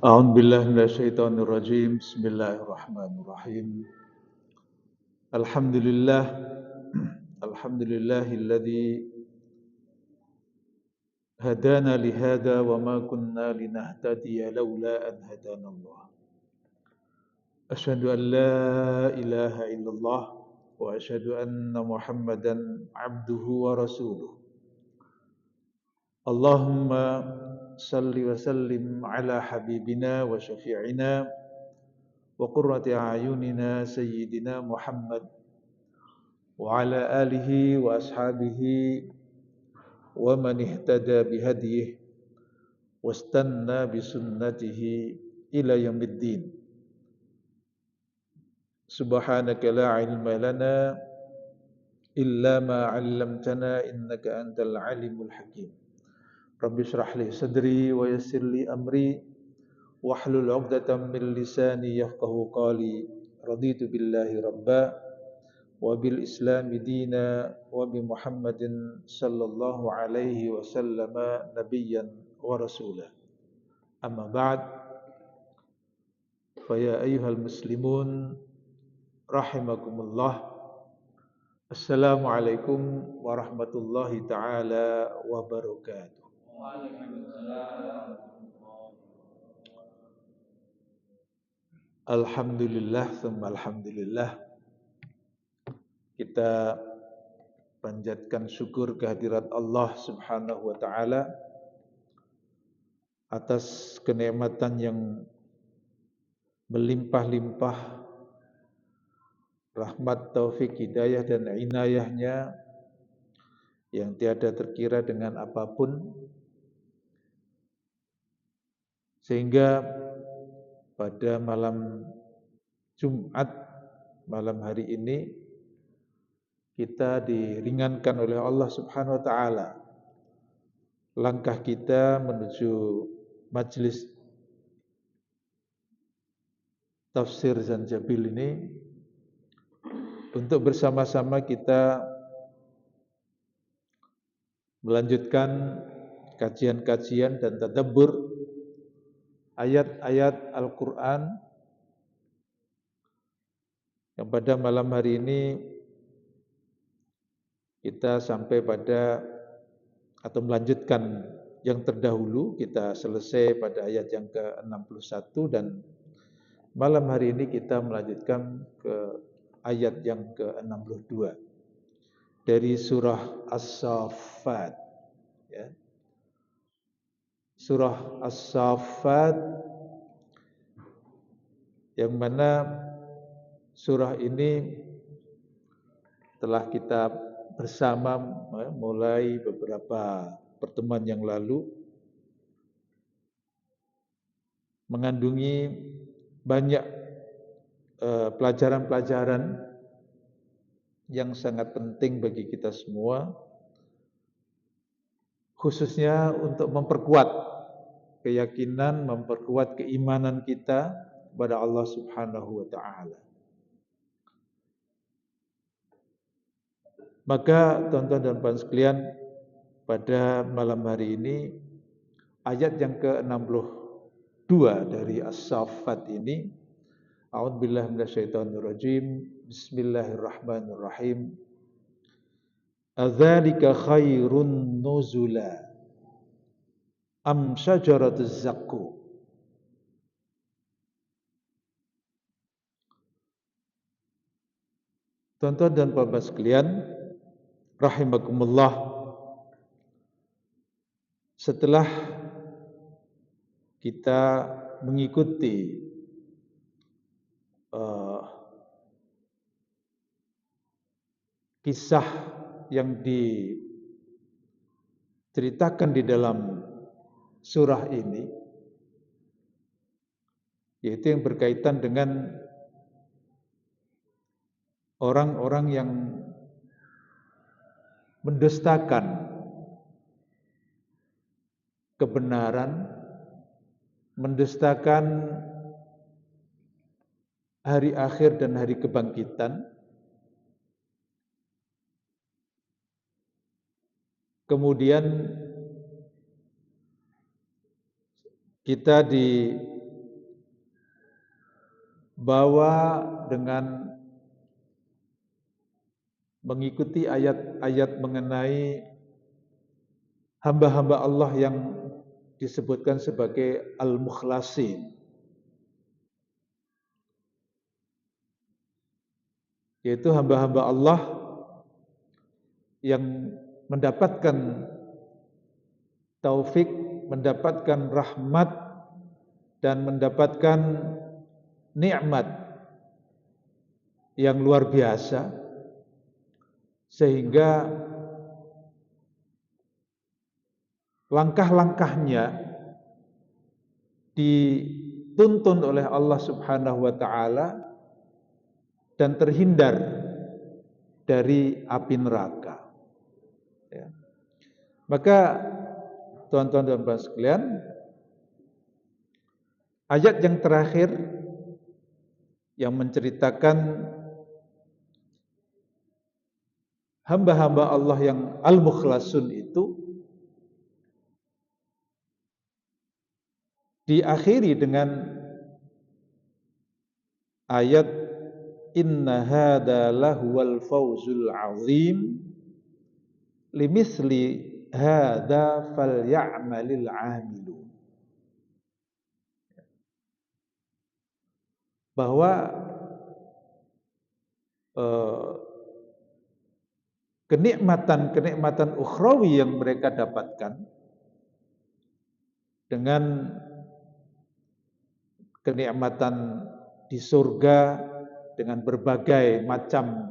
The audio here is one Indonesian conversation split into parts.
أعوذ بالله من الشيطان الرجيم بسم الله الرحمن الرحيم الحمد لله الحمد لله الذي هدانا لهذا وما كنا لنهتدي لولا أن هدانا الله أشهد أن لا إله إلا الله وأشهد أن محمدا عبده ورسوله اللهم صل وسلم على حبيبنا وشفيعنا وقرة أعيننا سيدنا محمد وعلى آله وأصحابه ومن اهتدى بهديه واستنى بسنته إلى يوم الدين سبحانك لا علم لنا إلا ما علمتنا إنك أنت العليم الحكيم رب اشرح لي صدري ويسر لي أمري واحلل عقدة من لساني يفقه قولي رضيت بالله ربا وبالإسلام دينا وبمحمد صلى الله عليه وسلم نبيا ورسولا أما بعد فيا أيها المسلمون رحمكم الله السلام عليكم ورحمة الله تعالى وبركاته. Alhamdulillah, tsumma alhamdulillah. Kita panjatkan syukur kehadirat Allah Subhanahu wa taala atas kenikmatan yang melimpah-limpah, rahmat, taufik, hidayah dan inayahnya yang tiada terkira dengan apapun, sehingga pada malam Jumat, malam hari ini kita diringankan oleh Allah Subhanahu wa taala langkah kita menuju majelis tafsir Zanjabil ini untuk bersama-sama kita melanjutkan kajian-kajian dan tadabbur ayat-ayat Al-Quran yang pada malam hari ini kita sampai pada atau melanjutkan yang terdahulu. Kita selesai pada ayat yang ke-61 dan malam hari ini kita melanjutkan ke ayat yang ke-62 dari surah As-Saffat, ya. Surah As-Saffat yang mana surah ini telah kita bersama mulai beberapa pertemuan yang lalu, mengandungi banyak pelajaran-pelajaran yang sangat penting bagi kita semua, khususnya untuk memperkuat keyakinan, memperkuat keimanan kita kepada Allah Subhanahu wa taala. Maka tuan-tuan dan puan sekalian, pada malam hari ini ayat yang ke-62 dari As-Saffat ini, A'udzubillahi minasyaitonirrajim, Bismillahirrahmanirrahim. Adzalika khairun nuzula am syajaratuz zaqqum. Tuan-tuan dan puan sekalian, rahimakumullah, setelah kita mengikuti kisah yang diceritakan di dalam surah ini, yaitu yang berkaitan dengan orang-orang yang mendustakan kebenaran, mendustakan hari akhir dan hari kebangkitan. Kemudian kita bahwa dengan mengikuti ayat-ayat mengenai hamba-hamba Allah yang disebutkan sebagai al-mukhlasin, yaitu hamba-hamba Allah yang mendapatkan taufik, mendapatkan rahmat dan mendapatkan nikmat yang luar biasa, sehingga langkah-langkahnya dituntun oleh Allah Subhanahu wa taala dan terhindar dari api neraka. Ya. Maka tuan-tuan dan puan sekalian, ayat yang terakhir yang menceritakan hamba-hamba Allah yang al-mukhlasun itu diakhiri dengan ayat inna hadza lahuwal fawzul azim limithli hadza falyamalil amilun, bahwa kenikmatan-kenikmatan ukhrawi yang mereka dapatkan dengan kenikmatan di surga dengan berbagai macam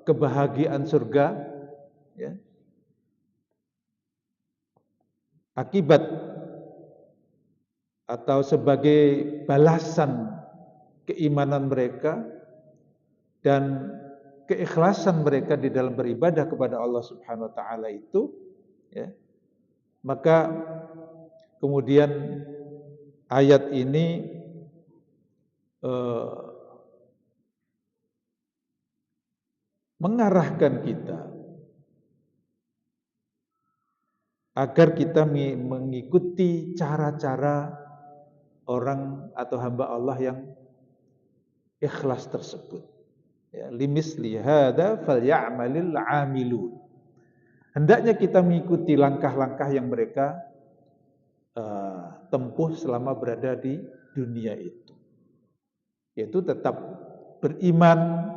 kebahagiaan surga, ya, akibat atau sebagai balasan keimanan mereka dan keikhlasan mereka di dalam beribadah kepada Allah Subhanahu wa taala itu, ya, maka kemudian ayat ini mengarahkan kita agar kita mengikuti cara-cara orang atau hamba Allah yang ikhlas tersebut. Ya, limisli hadza falyamalil amilun. Hendaknya kita mengikuti langkah-langkah yang mereka tempuh selama berada di dunia itu, yaitu tetap beriman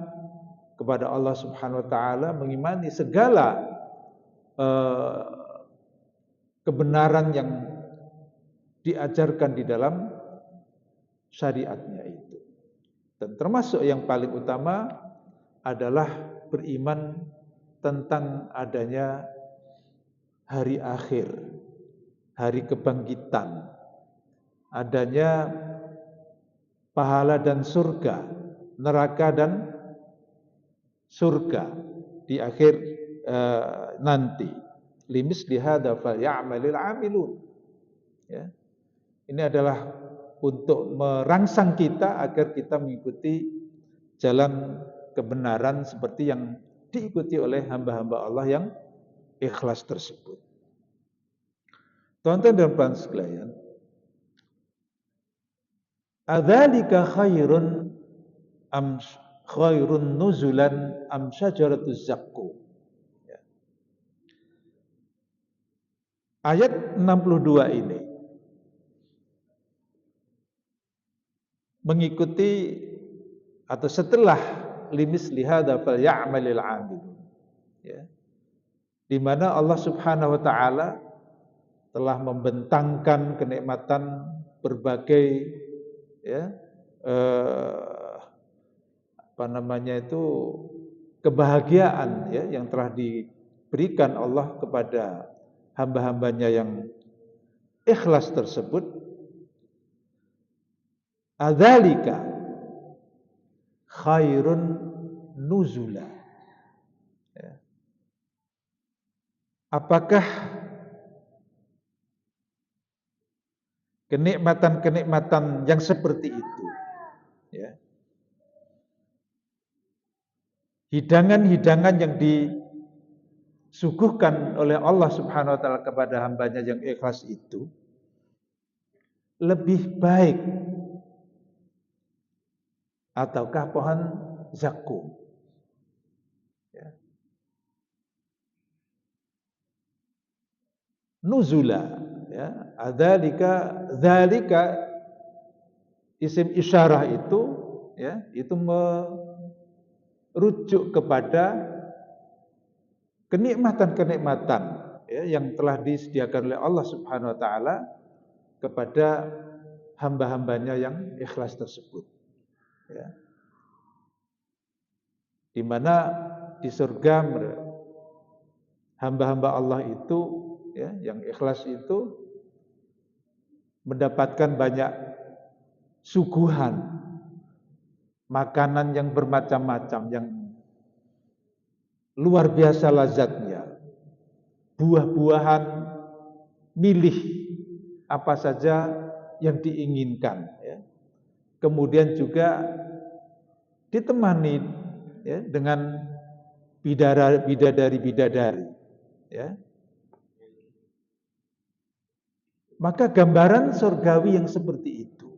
kepada Allah Subhanahu wa taala, mengimani segala kebenaran yang diajarkan di dalam syariatnya itu. Dan termasuk yang paling utama adalah beriman tentang adanya hari akhir, hari kebangkitan, adanya pahala dan surga, neraka dan surga di akhir nanti. Limisli hadza falyamalil amilun. Ya. Ini adalah untuk merangsang kita agar kita mengikuti jalan kebenaran seperti yang diikuti oleh hamba-hamba Allah yang ikhlas tersebut. Tuan-tuan dan puan sekalian, adzalika khairun am khairun nuzulan am syajaratuz zaqqum. Ya. Ayat 62 ini mengikuti atau setelah limisli hadza falyamalil amilun, ya, di mana Allah Subhanahu wa taala telah membentangkan kenikmatan berbagai, ya, kebahagiaan, ya, yang telah diberikan Allah kepada hamba-hambanya yang ikhlas tersebut. Adzalika khairun nuzula. Ya. Apakah kenikmatan-kenikmatan yang seperti itu, ya, hidangan-hidangan yang disuguhkan oleh Allah Subhanahu wa taala kepada hambanya yang ikhlas itu lebih baik ataukah pohon zakum? Ya. Nuzula, ya. Dzalika isim isyarah itu, ya, itu merujuk kepada kenikmatan-kenikmatan, ya, yang telah disediakan oleh Allah Subhanahu wa taala kepada hamba-hambanya yang ikhlas tersebut, ya. Di mana di surga hamba-hamba Allah itu, ya, yang ikhlas itu mendapatkan banyak suguhan makanan yang bermacam-macam, yang luar biasa lazatnya, buah-buahan, milih apa saja yang diinginkan, ya. Kemudian juga ditemani, ya, dengan bidadari-bidadari, ya. Maka gambaran surgawi yang seperti itu,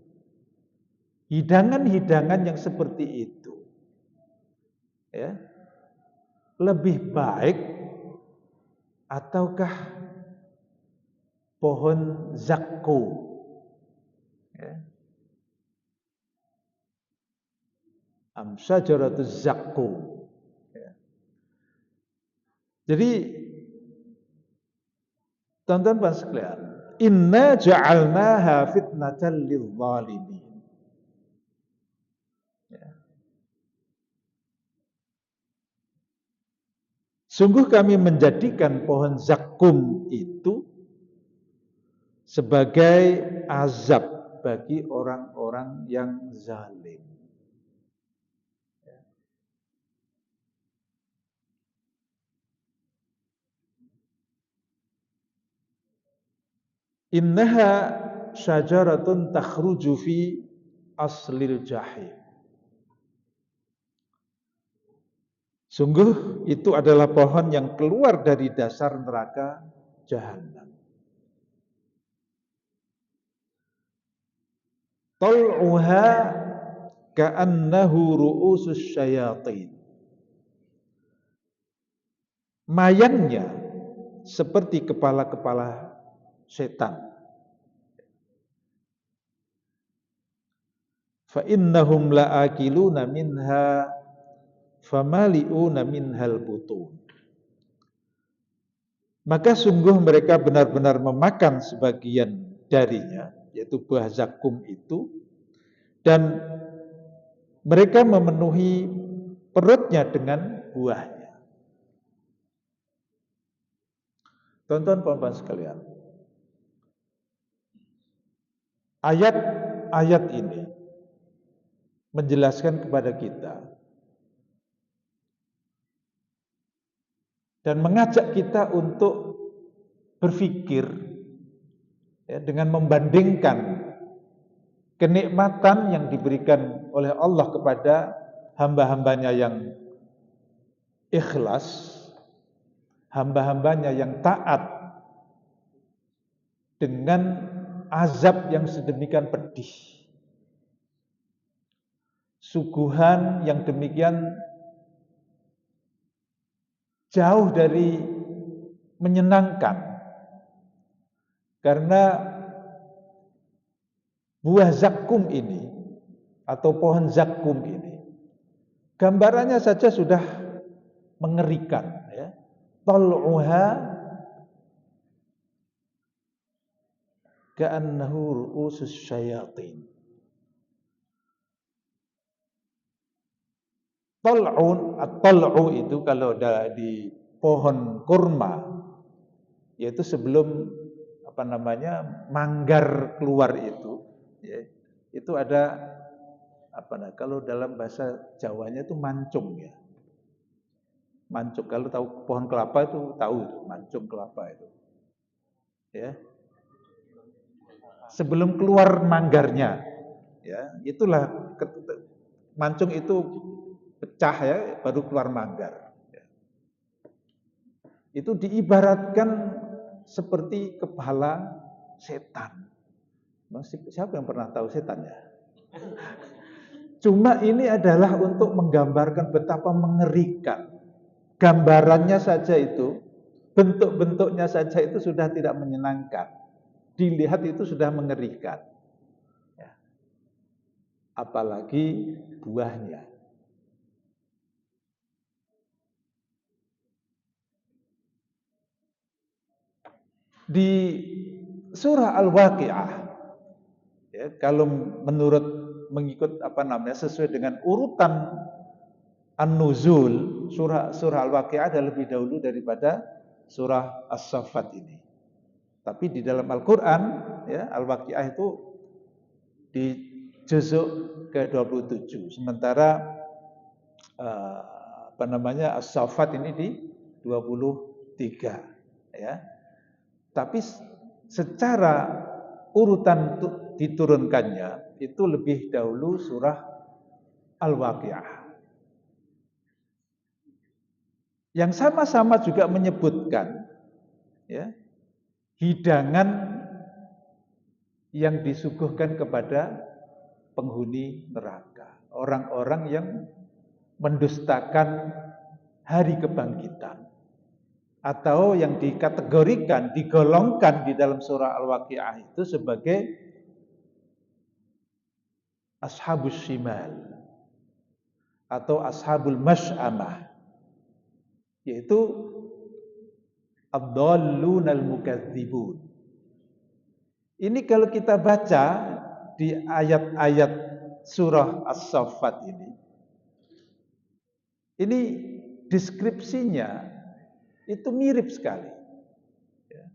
hidangan-hidangan yang seperti itu, ya, lebih baik ataukah pohon zakum, ya. Amsyajaratuz zakum, ya. Jadi teman-teman sekalian, inna ja'alnaha fitnatan lil-zalimin, ya. Sungguh kami menjadikan pohon zakum itu sebagai azab bagi orang-orang yang zalim. Innaha syajaratun takhruju fi aslil jahim. Sungguh itu adalah pohon yang keluar dari dasar neraka jahanam. Tal'uha ka'annahu ru'usus syayatin. Mayangnya seperti kepala-kepala setan. Fa innahum la'akiluna minha famali'una minhal butun. Maka sungguh mereka benar-benar memakan sebagian darinya, yaitu buah zakum itu, dan mereka memenuhi perutnya dengan buahnya. Tonton sekalian, ayat-ayat ini menjelaskan kepada kita dan mengajak kita untuk berpikir, ya, dengan membandingkan kenikmatan yang diberikan oleh Allah kepada hamba-hambanya yang ikhlas, hamba-hambanya yang taat, dengan azab yang sedemikian pedih, suguhan yang demikian jauh dari menyenangkan. Karena buah zakum ini atau pohon zakum ini, gambarannya saja sudah mengerikan, ya. Tal'uha ka'annahu ru'usus syayatin. At-tal'u itu kalau di pohon kurma, yaitu sebelum manggar keluar itu, ya, itu ada kalau dalam bahasa Jawanya itu mancung, ya. Mancung, kalau tahu pohon kelapa itu tahu itu, mancung kelapa itu, ya. Sebelum keluar manggarnya, ya, itulah mancung itu pecah, ya, baru keluar manggar. itu diibaratkan seperti kepala setan. Siapa yang pernah tahu setan ya? Cuma ini adalah untuk menggambarkan betapa mengerikan. Gambarannya saja itu, bentuk-bentuknya saja itu sudah tidak menyenangkan. Dilihat itu sudah mengerikan. Ya. Apalagi buahnya. Di surah Al-Waqi'ah, ya, kalau mengikut sesuai dengan urutan An-Nuzul, surah Al-Waqi'ah ada lebih dahulu daripada surah As-Saffat ini. Tapi di dalam Al-Qur'an, ya, Al-Waqi'ah itu di juzuk ke-27, sementara As-Saffat ini di 23, ya. Tapi secara urutan diturunkannya itu lebih dahulu surah Al-Waqi'ah. Yang sama-sama juga menyebutkan, ya, hidangan yang disuguhkan kepada penghuni neraka, orang-orang yang mendustakan hari kebangkitan, atau yang dikategorikan, digolongkan di dalam surah Al-Waqi'ah itu sebagai ashabus shimal atau ashabul masy'amah, yaitu ad-dallunal mukadzibun. Ini kalau kita baca di ayat-ayat surah As-Saffat ini deskripsinya itu mirip sekali. Ya.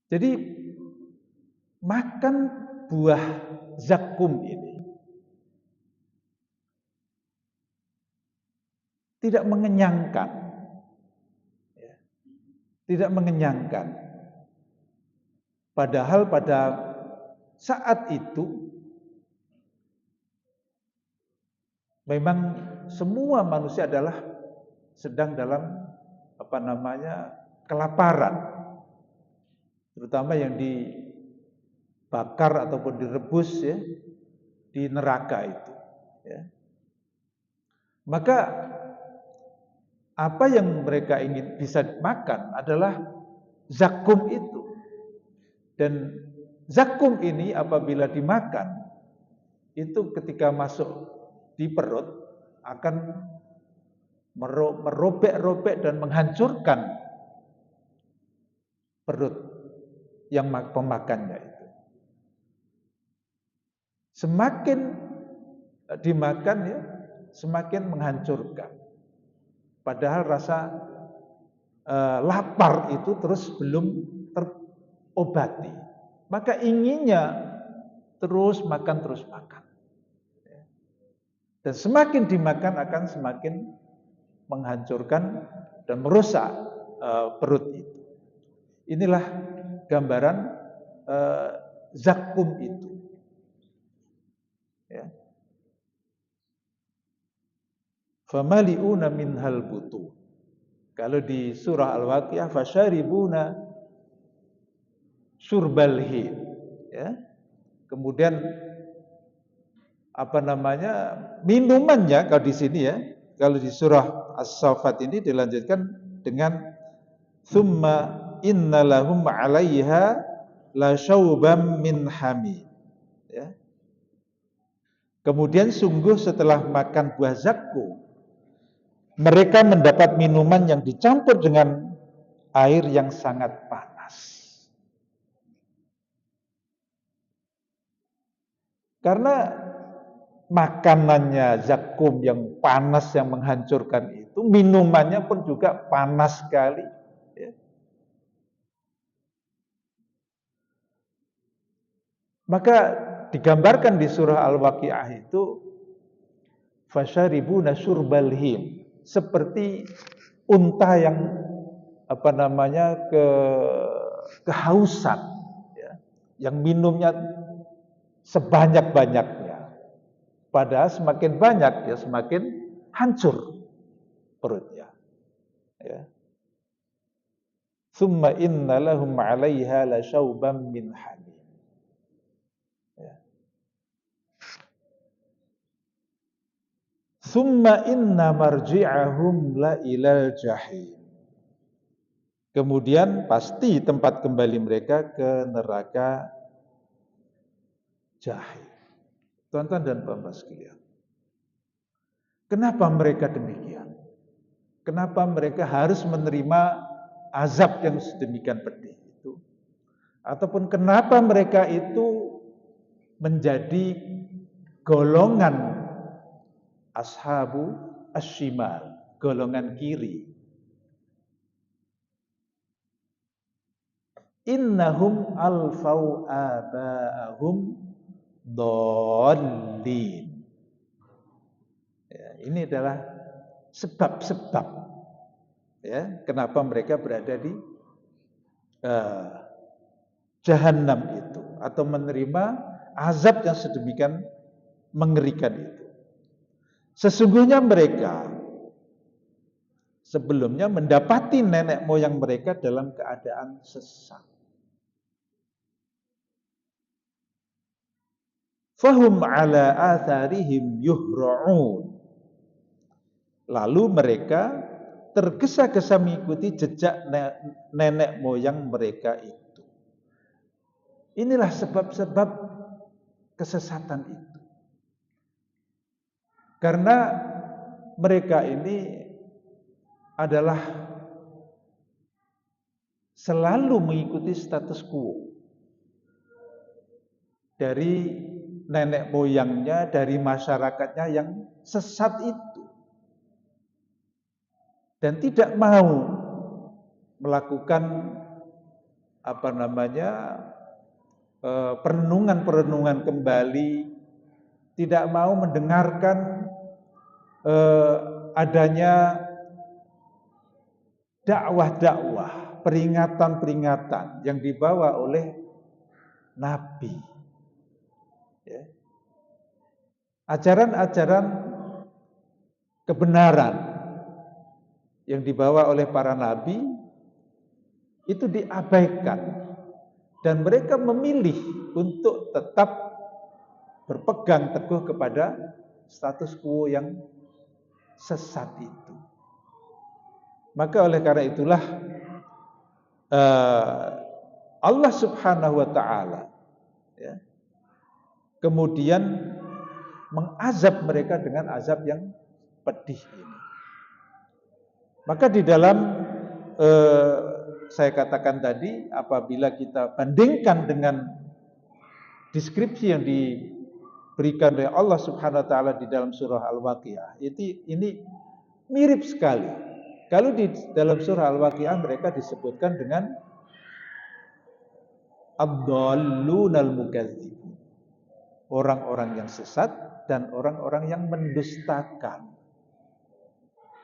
Jadi makan buah zakum ini tidak mengenyangkan. Ya. Tidak mengenyangkan. Padahal pada saat itu memang semua manusia adalah sedang dalam kelaparan, terutama yang dibakar ataupun direbus, ya, di neraka itu, ya. Maka apa yang mereka ingin bisa makan adalah zakum itu, dan zakum ini apabila dimakan itu ketika masuk di perut akan merobek-robek dan menghancurkan perut yang pemakannya itu. Semakin dimakan, ya, semakin menghancurkan. Padahal rasa lapar itu terus belum terobati. Maka inginnya terus makan. Dan semakin dimakan akan semakin menghancurkan dan merusak perut itu. Inilah gambaran zakum itu. Ya. Famali'una minhal butun. Kalau di surah Al-Waqi'ah fasyaribuna syurbal him. Ya. Kemudian minumannya kalau di sini, ya, kalau di surah As-Saffat ini dilanjutkan dengan tsumma innalahum 'alaiha la syauban min hamim, ya. Kemudian sungguh setelah makan buah zakum mereka mendapat minuman yang dicampur dengan air yang sangat panas. Karena makanannya zakum yang panas yang menghancurkan itu, minumannya pun juga panas sekali, ya. Maka digambarkan di surah Al-Waqi'ah itu fasyaribuna syurbal him, seperti unta yang kehausan, ya, yang minumnya sebanyak-banyaknya. Padahal semakin banyak, ya, semakin hancur. perutnya. Ya. Tsumma inna lahum 'alaiha lasyauban min hamim. Ya. Tsumma inna marji'ahum la ilal jahim. Kemudian pasti tempat kembali mereka ke neraka jahim. Tuan-tuan dan puan-puan sekalian. Kenapa mereka demikian? Kenapa mereka harus menerima azab yang sedemikian pedih itu? Ataupun kenapa mereka itu menjadi golongan ashabu asyimal, golongan kiri? Innahum alfau aba'ahum dhalin. Ya, ini adalah sebab-sebab ya kenapa mereka berada di Jahannam itu atau menerima azab yang sedemikian mengerikan itu. Sesungguhnya mereka sebelumnya mendapati nenek moyang mereka dalam keadaan sesat. Fahum ala atharihim yuhra'un. Lalu mereka tergesa-gesa mengikuti jejak nenek moyang mereka itu. Inilah sebab-sebab kesesatan itu. Karena mereka ini adalah selalu mengikuti status quo dari nenek moyangnya, dari masyarakatnya yang sesat itu. Dan tidak mau melakukan perenungan-perenungan kembali, tidak mau mendengarkan adanya dakwah-dakwah, peringatan-peringatan yang dibawa oleh Nabi. Ya. Ajaran-ajaran kebenaran yang dibawa oleh para nabi itu diabaikan. Dan mereka memilih untuk tetap berpegang teguh kepada status quo yang sesat itu. Maka oleh karena itulah Allah Subhanahu wa taala ya, kemudian mengazab mereka dengan azab yang pedih ini. Maka di dalam saya katakan tadi, apabila kita bandingkan dengan deskripsi yang diberikan oleh Allah Subhanahu wa taala di dalam surah Al-Waqiah, ini mirip sekali. Kalau di dalam surah Al-Waqiah mereka disebutkan dengan ad-dhallunal mukadzdzibun. Orang-orang yang sesat dan orang-orang yang mendustakan.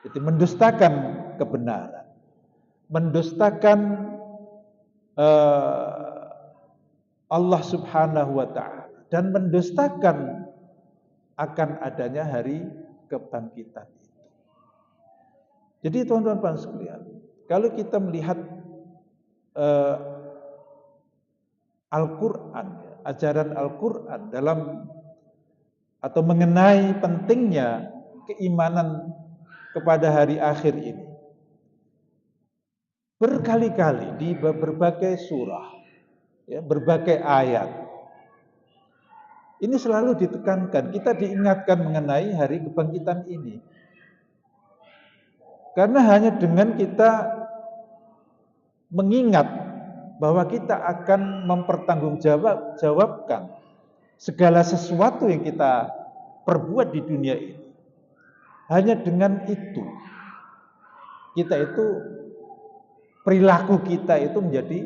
Jadi mendustakan kebenaran. Mendustakan Allah Subhanahu wa taala dan mendustakan akan adanya hari kebangkitan itu. Jadi teman-teman sekalian, kalau kita melihat Al-Qur'an, ajaran Al-Qur'an dalam atau mengenai pentingnya keimanan kepada hari akhir ini, berkali-kali di berbagai surah, ya, berbagai ayat, ini selalu ditekankan, kita diingatkan mengenai hari kebangkitan ini. Karena hanya dengan kita mengingat bahwa kita akan mempertanggungjawabkan segala sesuatu yang kita perbuat di dunia ini. Hanya dengan itu, perilaku kita itu menjadi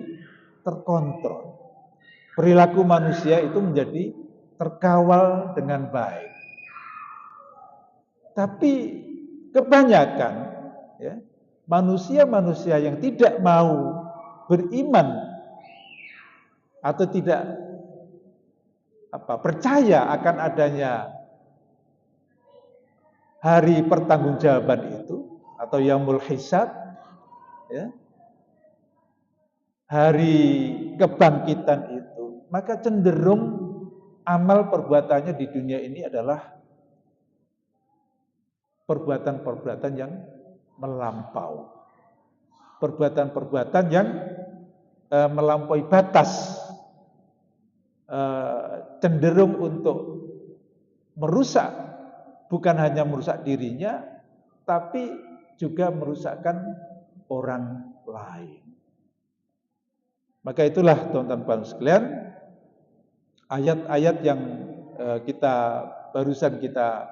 terkontrol. Perilaku manusia itu menjadi terkawal dengan baik. Tapi kebanyakan ya, manusia-manusia yang tidak mau beriman atau tidak percaya akan adanya hari pertanggungjawaban itu atau atau yaumul hisab, ya, hari kebangkitan itu, maka cenderung amal perbuatannya di dunia ini adalah perbuatan-perbuatan yang melampau, perbuatan-perbuatan yang melampaui batas, cenderung untuk merusak, bukan hanya merusak dirinya, tapi juga merusakkan orang lain. Maka itulah teman-teman sekalian, ayat-ayat yang barusan kita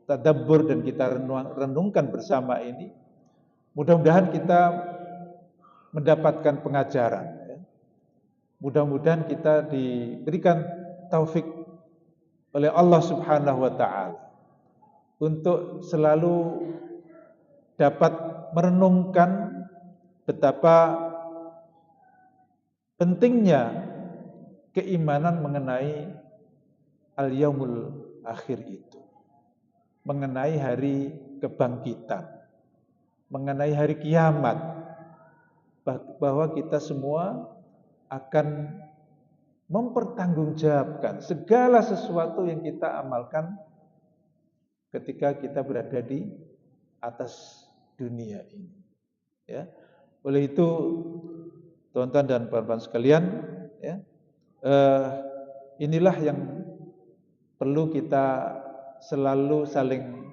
tadabbur dan kita renungkan bersama ini, mudah-mudahan kita mendapatkan pengajaran. Mudah-mudahan kita diberikan taufik oleh Allah Subhanahu wa taala untuk selalu dapat merenungkan betapa pentingnya keimanan mengenai al-yaumul akhir itu, mengenai hari kebangkitan, mengenai hari kiamat, bahwa kita semua akan mempertanggungjawabkan segala sesuatu yang kita amalkan ketika kita berada di atas dunia ini. Ya. Oleh itu, teman-teman dan puan-puan sekalian, ya, inilah yang perlu kita selalu saling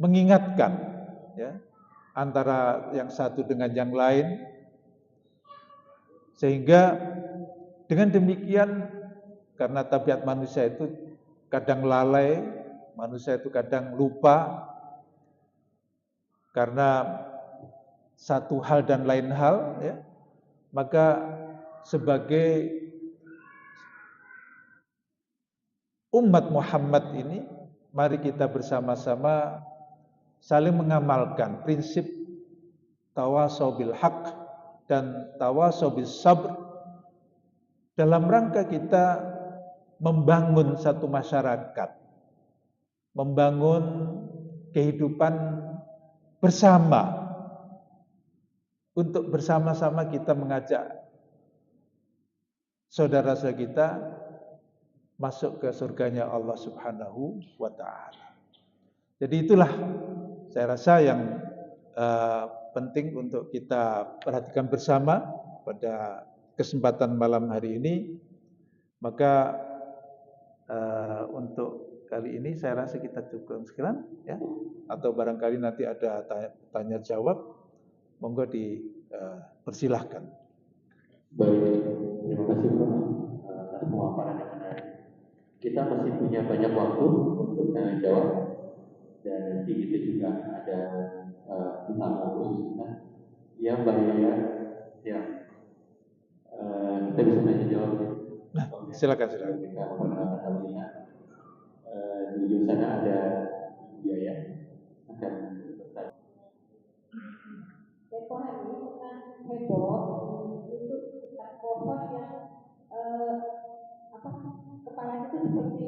mengingatkan, ya, antara yang satu dengan yang lain, sehingga dengan demikian, karena tabiat manusia itu kadang lalai, manusia itu kadang lupa karena satu hal dan lain hal, ya, maka sebagai umat Muhammad ini, mari kita bersama-sama saling mengamalkan prinsip tawasau bil haq dan tawasau bis sabr dalam rangka kita membangun satu masyarakat, membangun kehidupan bersama, untuk bersama-sama kita mengajak saudara-saudara kita masuk ke surganya Allah Subhanahu wa taala. Jadi itulah saya rasa yang penting untuk kita perhatikan bersama pada kesempatan malam hari ini. Maka untuk kali ini saya rasa kita cukup sekian, ya. Atau barangkali nanti ada tanya jawab, monggo dipersilahkan. Baik, terima kasih Pak atas pemaparan yang menarik. Kita masih punya banyak waktu untuk tanya jawab, dan nanti kita juga ada tamu khusus kita. Ya Mbak Yaya, ya kita bisa tanya jawab ya. Nah, silakan. Kita memperkenalkan Alina. Di ujung sana ada Ibu Yaya akan bertanya. Tempo hari ini pernah heboh untuk pohon yang kepalanya itu seperti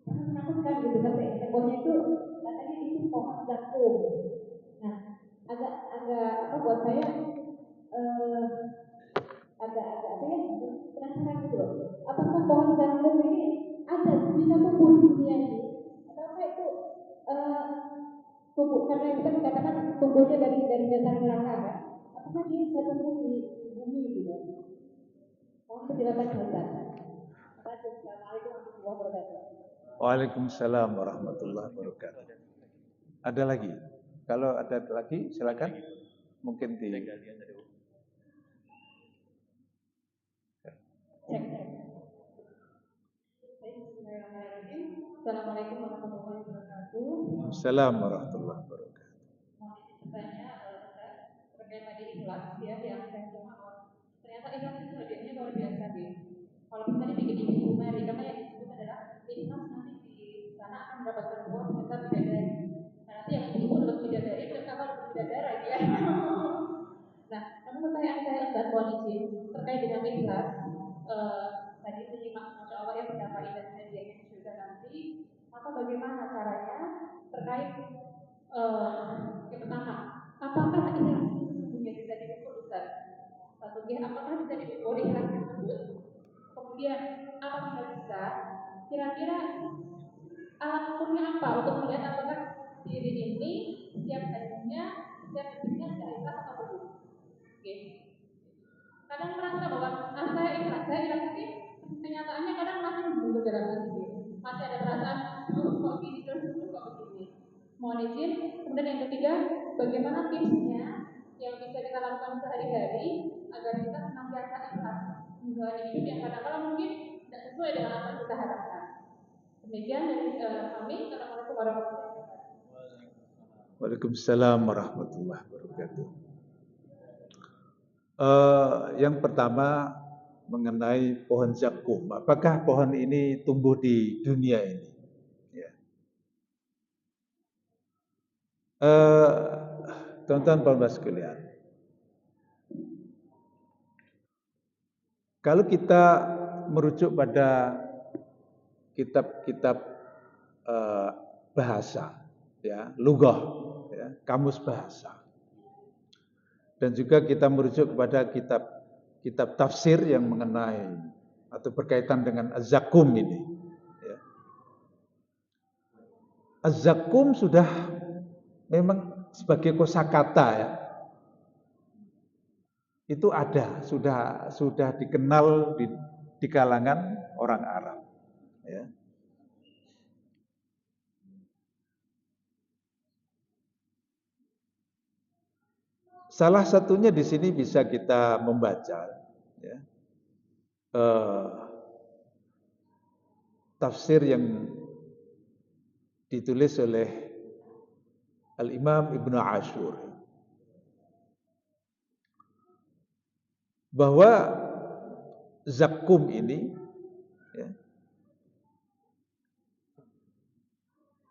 menakutkan gitu, sampai hebohnya itu katanya itu pohon zakum. Nah, agak buat saya agak penasaran gitu loh. Apakah pohon zakum ini bisa tumbuh di dunia ini, atau itu tumbuh karena kita dikatakan tumbuhnya dari dasar neraka kan? Apakah dia bisa tumbuh di bumi gitu? Mohon penjelasan Ustaz. Assalamualaikum warahmatullahi wabarakatuh. Waalaikumsalam warahmatullahi wabarakatuh. Ada lagi? Kalau ada lagi silakan. Mungkin di Assalamualaikum warahmatullahi wabarakatuh. Assalamualaikum warahmatullahi wabarakatuh. Mau bertanya terkait tadi ikhlas ya, yang saya cuma ternyata ikhlas itu hadiahnya luar biasa deh. Kalau misalnya bikin di Umar, karena yang disebut adalah ikhlas, nanti di sana akan mendapatkan buah sebesar bidadari. Nah, nanti yang disebut untuk bidadari itu kapal bidadara ya. Nah, namun pertanyaan saya Ustaz, mohon izin terkait dengan ikhlas. Tadi menyimak Masya Allah ya betapa indahnya hadiahnya di surga nanti. maka bagaimana caranya terkait yang pertama, apakah ikhlas itu sesungguhnya bisa diukur Ustaz? Apakah bisa diukur ikhlas tersebut? Kemudian apabila bisa, kira-kira alat ukurnya apa untuk melihat apakah diri ini setiap harinya, setiap detiknya sudah ikhlas atau belum? Oke. Kadang merasa bahwa saya ikhlas, tapi kenyataannya kadang masih belum dalam hati. Masih ada perasaan kok gini terus kok begini. Mohon izin. Kemudian yang ketiga, bagaimana tipsnya yang bisa kita lakukan sehari-hari agar kita senantiasa ikhlas menjalani hidup yang kadang-kadang mungkin tidak sesuai dengan apa yang kita harapkan. Demikian dari kami. Assalamualaikum warahmatullahi wabarakatuh. Waalaikumsalam warahmatullahi wabarakatuh. Yang pertama mengenai pohon zakum. Apakah pohon ini tumbuh di dunia ini? Ya. Teman-teman Bapak sekalian, kalau kita merujuk pada kitab-kitab bahasa, ya, lughah, ya, kamus bahasa, dan juga kita merujuk kepada kitab tafsir yang mengenai atau berkaitan dengan az-zakum ini. Ya. Az-zakum sudah memang sebagai kosakata, ya, itu ada, sudah dikenal di kalangan orang Arab. Ya. Salah satunya di sini bisa kita membaca, ya, tafsir yang ditulis oleh Al-Imam Ibnu Ashur, bahwa zakum ini, ya,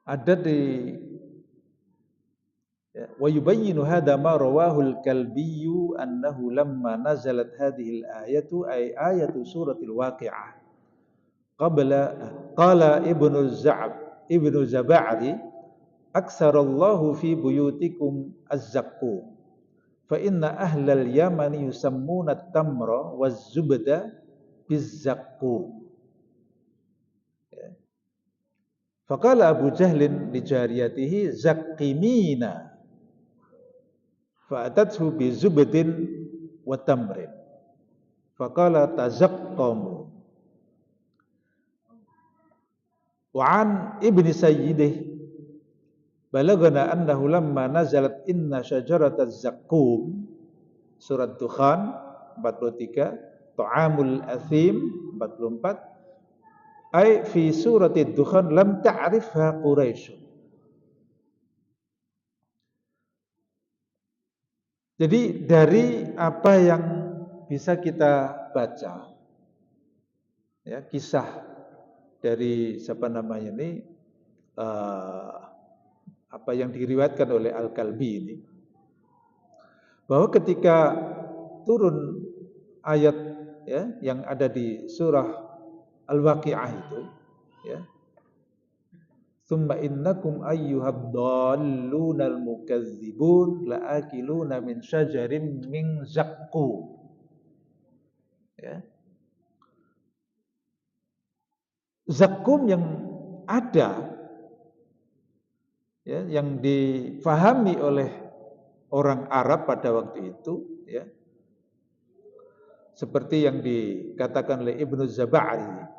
ada di wa yubayyinu hadha ma rawahu al-Kalbi annahu lamma nazalat hadhihi al-ayatu ay ayatu suratil waqi'ah qala ibnu Zab'ari aksarallahu fi buyutikum az-zakum fa inna ahlal yamani yusammuna at-tamra waz-zubda biz-zakum. Faqala Abu Jahlin li jariyatihi zaqqimina fa'atathu bi zubdin wa tamrin faqala tazaqqamu. Wa an ibni sayyidih balagana annahu lamma nazalat inna syajarataz zaqqum surat Dukhan 43, ta'amul athim 44, ay fi suratid Dukhan lam ta'rifha Quraisy. Jadi dari apa yang bisa kita baca, ya, kisah dari siapa namanya ini, apa yang diriwayatkan oleh Al-Kalbi ini, bahwa ketika turun ayat, ya, yang ada di surah Al-Waqi'ah itu, ya, Tsumma innakum ayyuhad dhallunal mukadzibun la'akiluna min syajarin min zaqqum. Ya. Zaqqum yang ada, ya, yang difahami oleh orang Arab pada waktu itu, ya, seperti yang dikatakan oleh Ibnu Zab'ari,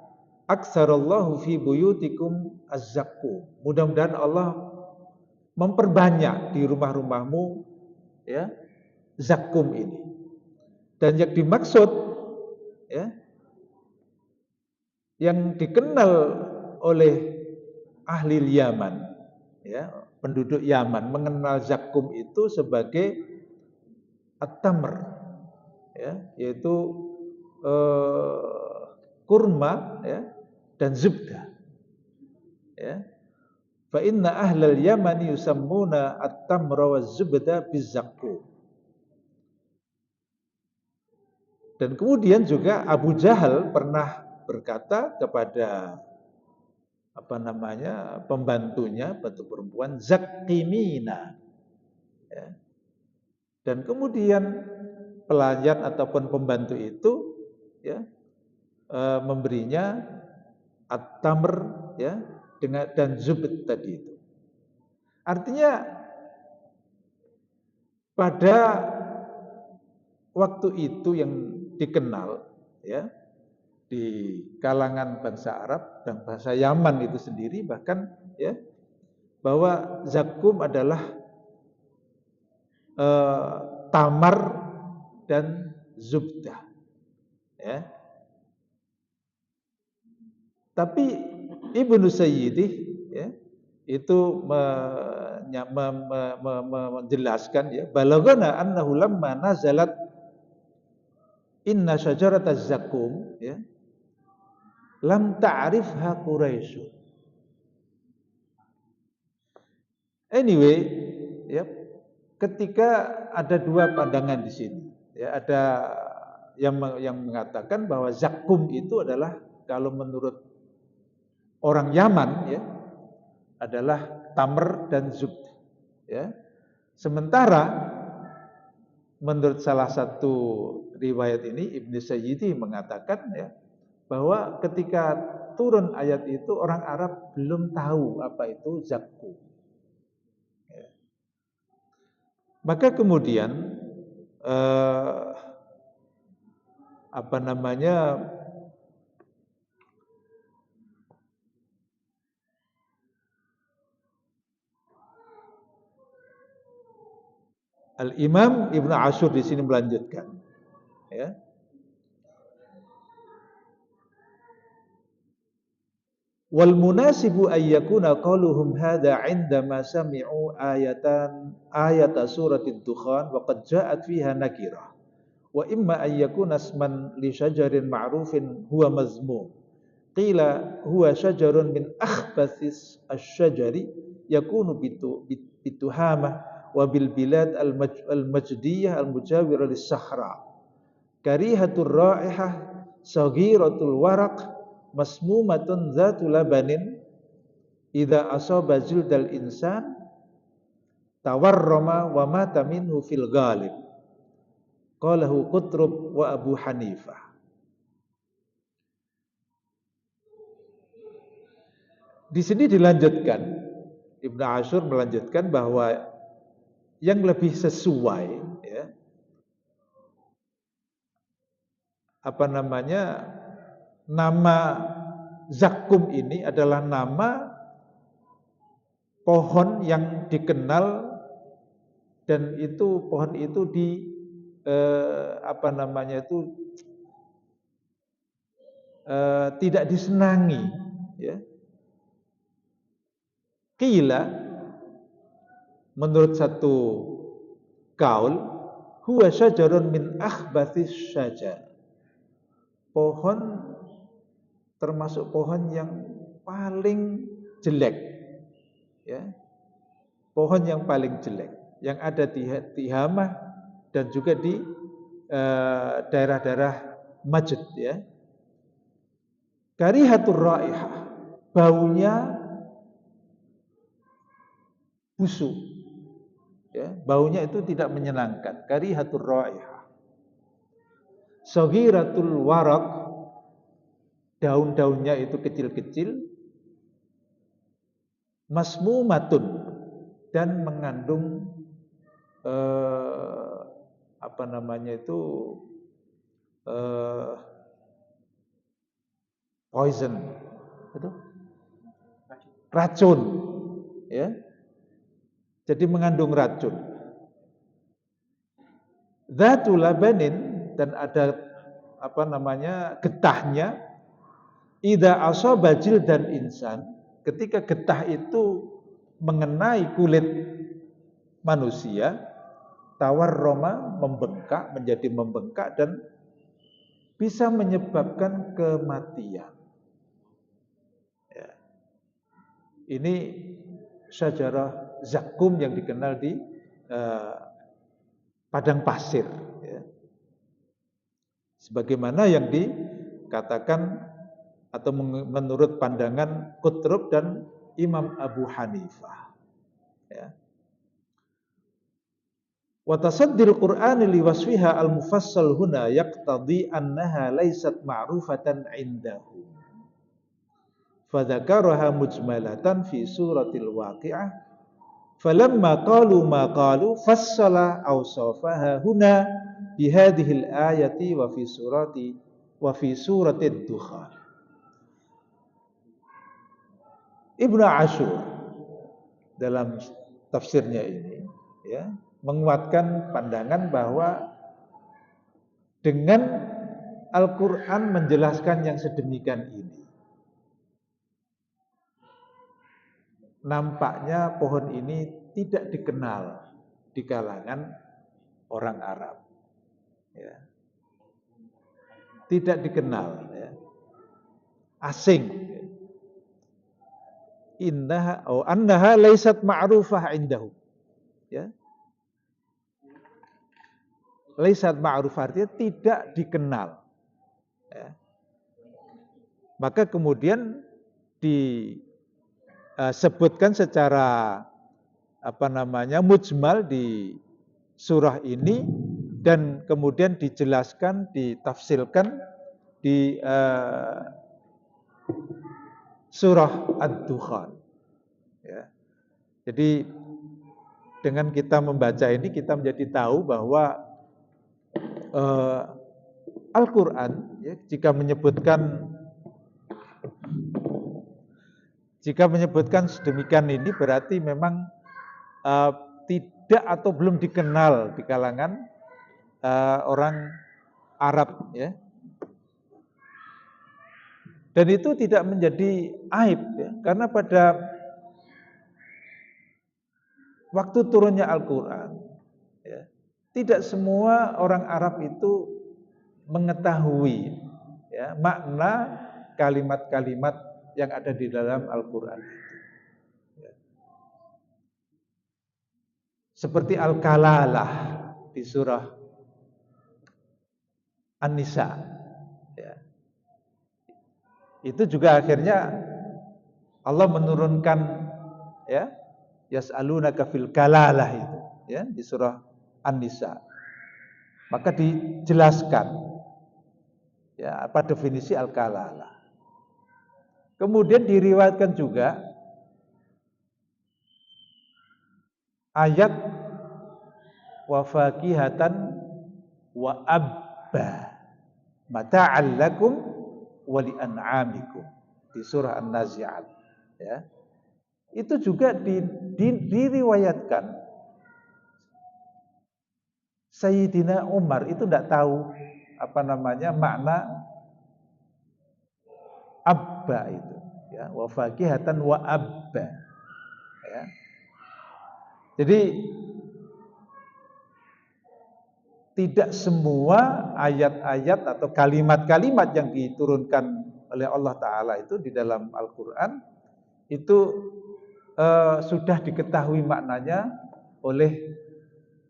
aksarallahu fi buyutikum az-zaqqum. Mudah-mudahan Allah memperbanyak di rumah-rumahmu, ya, zaqqum ini. Dan yang dimaksud, ya, yang dikenal oleh ahli Yaman, ya, penduduk Yaman mengenal zaqqum itu sebagai at-tamr, ya, yaitu kurma, ya, dan zubda, ya. Fa inna ahlal Yaman yusammuna at-tamra waz-zubda biz-zaqqum. Dan kemudian juga Abu Jahal pernah berkata kepada pembantunya, bantu perempuan, Zakimina. Ya. Dan kemudian pelayan ataupun pembantu itu ya memberinya at-tamr ya dan zubd tadi itu. Artinya pada waktu itu yang dikenal ya di kalangan bangsa Arab dan bahasa Yaman itu sendiri bahkan ya bahwa zakum adalah tamar dan zubdah ya. Tapi Ibnu Sayyidi ya itu menjelaskan ya balagana annahu lamma nazalat inna syajarataz zakum ya lam ta'rifha Quraisy. Anyway, ya ketika ada dua pandangan di sini, ya ada yang mengatakan bahwa zakum itu adalah kalau menurut orang Yaman ya adalah tamr dan zubd ya. Sementara menurut salah satu riwayat ini Ibnu Sayyidi mengatakan ya bahwa ketika turun ayat itu orang Arab belum tahu apa itu zakum. Ya. Maka kemudian Al-Imam Ibnu Ashur di sini melanjutkan ya. Wal munasibu ay yakuna qauluhum hadza 'indama sami'u ayata suratid dukhan wa qad ja'at fiha nakirah wa imma ay yakuna isman li syajarin ma'rufin huwa mazmum qila huwa syajarun min akhbathis asy-syajari yakunu bituhamah wa bil bilad al-majdiyah al-mujawirah lis-sahra karihatur raihah saghiratul waraq masmumatun dzatu labanin idza asaba jildal insan tawarrama wa mata minhu fil ghalib qalahu Qutrub wa Abu Hanifah. Di sini dilanjutkan Ibnu Ashur melanjutkan bahwa yang lebih sesuai ya nama zakum ini adalah nama pohon yang dikenal dan itu pohon itu tidak disenangi ya. Qila menurut satu kaul huwa syajarun min akhbathis syajar. Pohon termasuk pohon yang paling jelek ya. Pohon yang paling jelek yang ada di Tihamah dan juga di daerah-daerah Majd ya. Karihatur raihah, baunya busuk ya, baunya itu tidak menyenangkan. Karihatur raihah. Saghiratul waraq, daun-daunnya itu kecil-kecil, masmumatun dan mengandung poison, betul? Racun, ya. Jadi mengandung racun. Dzatu labanin dan ada getahnya. Idza asaba jildan insan, ketika getah itu mengenai kulit manusia, tawarroma membengkak menjadi membengkak dan bisa menyebabkan kematian. Ya. Ini syajarah zakum yang dikenal di padang pasir. Ya. Sebagaimana yang dikatakan atau menurut pandangan Qutrub dan Imam Abu Hanifah. Ya. Wa tasaddil Qur'ani liwasfiha al-mufassal huna yaqtadi annaha laysat ma'rufatan 'indahu. Fadzakaraha mujmalatan fi suratil waqi'ah. Falamma qalu ma qalu fassala awsafaha huna bihadhil ayati wa fi suratid Dukhan. Ibnu Ashur dalam tafsirnya ini ya menguatkan pandangan bahwa dengan Al-Qur'an menjelaskan yang sedemikian ini, nampaknya pohon ini tidak dikenal di kalangan orang Arab. Ya. Tidak dikenal, ya. Asing. Annaha laysat ma'rufah indahu. Ya. Laysat ma'rufah artinya tidak dikenal. Ya. Maka kemudian disebutkan secara mujmal di surah ini dan kemudian dijelaskan, ditafsirkan di surah Ad-Dukhan. Ya. Jadi dengan kita membaca ini kita menjadi tahu bahwa Al-Quran ya, jika menyebutkan sedemikian ini berarti memang tidak atau belum dikenal di kalangan orang Arab ya. Dan itu tidak menjadi aib ya, karena pada waktu turunnya Al-Quran ya, tidak semua orang Arab itu mengetahui ya, makna kalimat-kalimat yang ada di dalam Al-Quran itu. Ya. Seperti Al-Kalalah di surah An-Nisa. Ya. Itu juga akhirnya Allah menurunkan ya, yas'alunaka fil kalalah itu ya, di surah An-Nisa. Maka dijelaskan ya apa definisi al-kalalah. Kemudian diriwayatkan juga ayat wa fakihatan wa abba mata'al lakum wa li an'amikum di surah An-Nazi'at ya. Itu juga diriwayatkan Sayyidina Umar itu tidak tahu makna abba itu ya, wa fakihatan wa abba ya. Jadi tidak semua ayat-ayat atau kalimat-kalimat yang diturunkan oleh Allah Ta'ala itu di dalam Al-Quran itu sudah diketahui maknanya oleh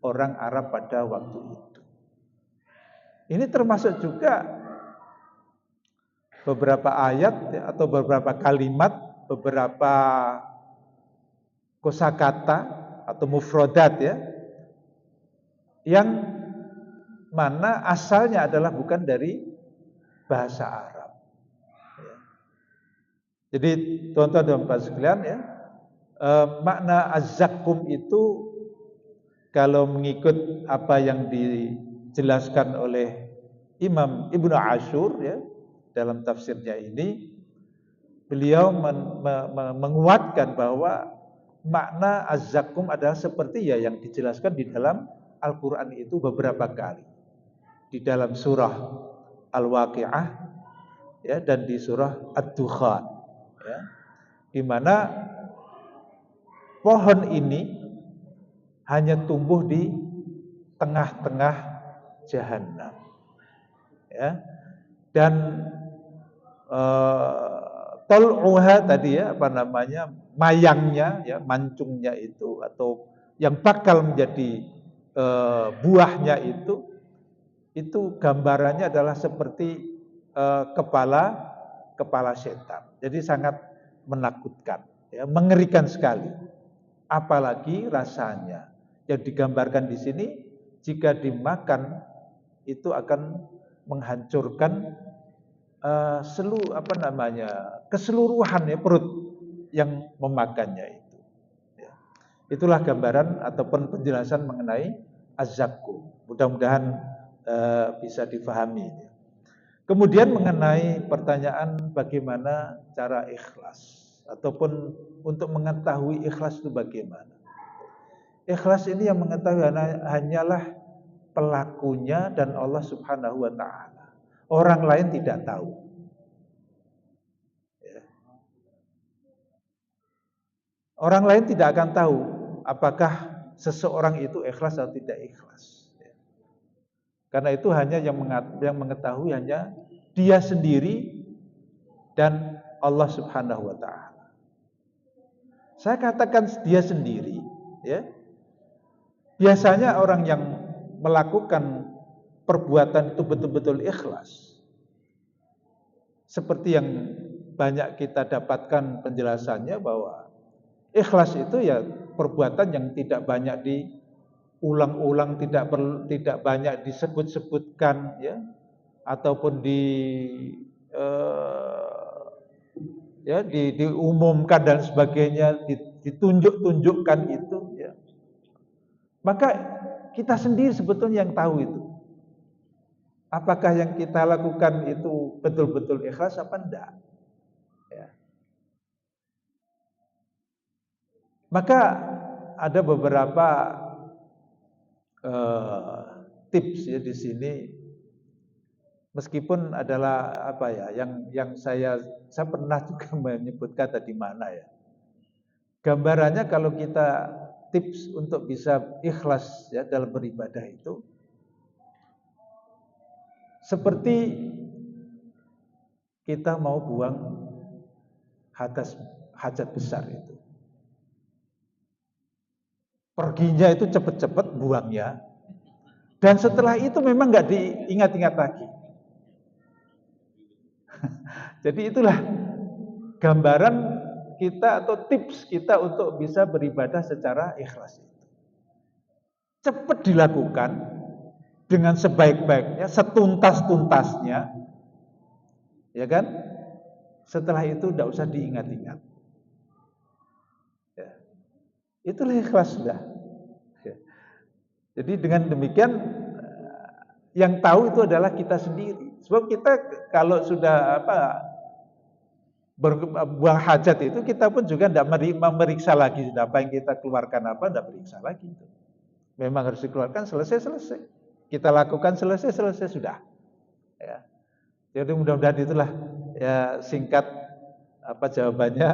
orang Arab pada waktu itu. Ini termasuk juga beberapa ayat ya, atau beberapa kalimat, beberapa kosakata atau mufrodat ya, yang mana asalnya adalah bukan dari bahasa Arab. Ya. Jadi tuan-tuan dan puan sekalian ya, makna az-zakkum itu kalau mengikut apa yang dijelaskan oleh Imam Ibnu Ashur ya dalam tafsirnya ini, beliau menguatkan bahwa makna az-zakkum adalah seperti ya yang dijelaskan di dalam Al-Quran itu beberapa kali. Di dalam surah Al-Waqi'ah ya, dan di surah Ad-Dukhan ya, di mana pohon ini hanya tumbuh di tengah-tengah jahanam ya. Dan tal'uha tadi ya mayangnya ya, mancungnya itu atau yang bakal menjadi buahnya itu gambarannya adalah seperti kepala kepala setan. Jadi sangat menakutkan, ya, mengerikan sekali. Apalagi rasanya yang digambarkan di sini, jika dimakan itu akan menghancurkan keseluruhan ya perut yang memakannya itu. Ya. Itulah gambaran ataupun penjelasan mengenai az-zakum. Mudah-mudahan bisa difahami. Kemudian mengenai pertanyaan bagaimana cara ikhlas ataupun untuk mengetahui ikhlas itu bagaimana. Ikhlas ini yang mengetahui hanyalah pelakunya dan Allah Subhanahu wa taala. Orang lain tidak tahu. Ya. Orang lain tidak akan tahu apakah seseorang itu ikhlas atau tidak ikhlas. Ya. Karena itu hanya yang mengetahui hanya dia sendiri dan Allah Subhanahu wa taala. Saya katakan dia sendiri, ya. Biasanya orang yang melakukan perbuatan itu betul-betul ikhlas. Seperti yang banyak kita dapatkan penjelasannya bahwa ikhlas itu ya perbuatan yang tidak banyak diulang-ulang, tidak banyak disebut-sebutkan, ya, ataupun diumumkan dan sebagainya, ditunjuk-tunjukkan itu, ya. Maka kita sendiri sebetulnya yang tahu itu. Apakah yang kita lakukan itu betul-betul ikhlas apa enggak? Ya. Maka ada beberapa tips ya di sini, meskipun adalah apa ya, yang saya pernah juga menyebutkan tadi mana ya. Gambarannya kalau kita tips untuk bisa ikhlas ya dalam beribadah itu seperti kita mau buang hajat besar itu. Perginya itu cepat-cepat buangnya. Dan setelah itu memang nggak diingat-ingat lagi. Jadi itulah gambaran kita atau tips kita untuk bisa beribadah secara ikhlas itu. Cepat dilakukan dengan sebaik-baiknya, setuntas-tuntasnya, ya kan? Setelah itu tidak usah diingat-ingat. Ya. Itulah ikhlas sudah. Ya. Jadi dengan demikian yang tahu itu adalah kita sendiri. Sebab kita kalau sudah buang hajat itu kita pun juga tidak memeriksa lagi apa yang kita keluarkan tidak periksa lagi. Memang harus dikeluarkan, selesai. Kita lakukan, selesai sudah. Ya. Jadi mudah-mudahan itulah ya singkat jawabannya.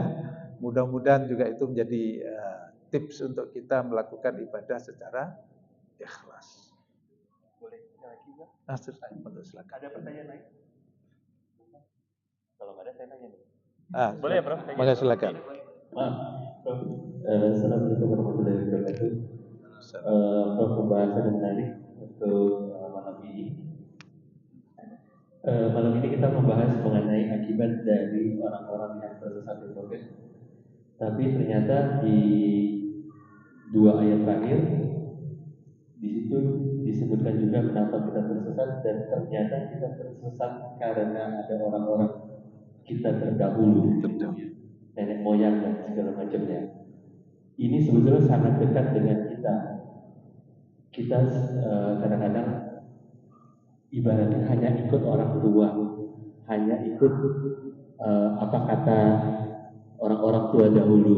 Mudah-mudahan juga itu menjadi tips untuk kita melakukan ibadah secara ikhlas. Boleh lagi Pak? Silakan. Ada pertanyaan lain? Kalau ada saya tanya nih. Boleh ya Prof? Maka silakan. Prof, Assalamualaikum warahmatullahi wabarakatuh. Prof, pembahasan yang menarik untuk malam ini. Malam ini kita membahas mengenai akibat dari orang-orang yang tersesat di Covid. Tapi ternyata di 2 ayat terakhir di situ disebutkan juga kenapa kita tersesat, dan ternyata kita tersesat karena ada orang-orang kita terdahulu, nenek moyang dan segala macamnya. Ini sebetulnya sangat dekat dengan kita. Kita kadang-kadang ibaratnya hanya ikut orang tua, hanya ikut apa kata orang-orang tua dahulu.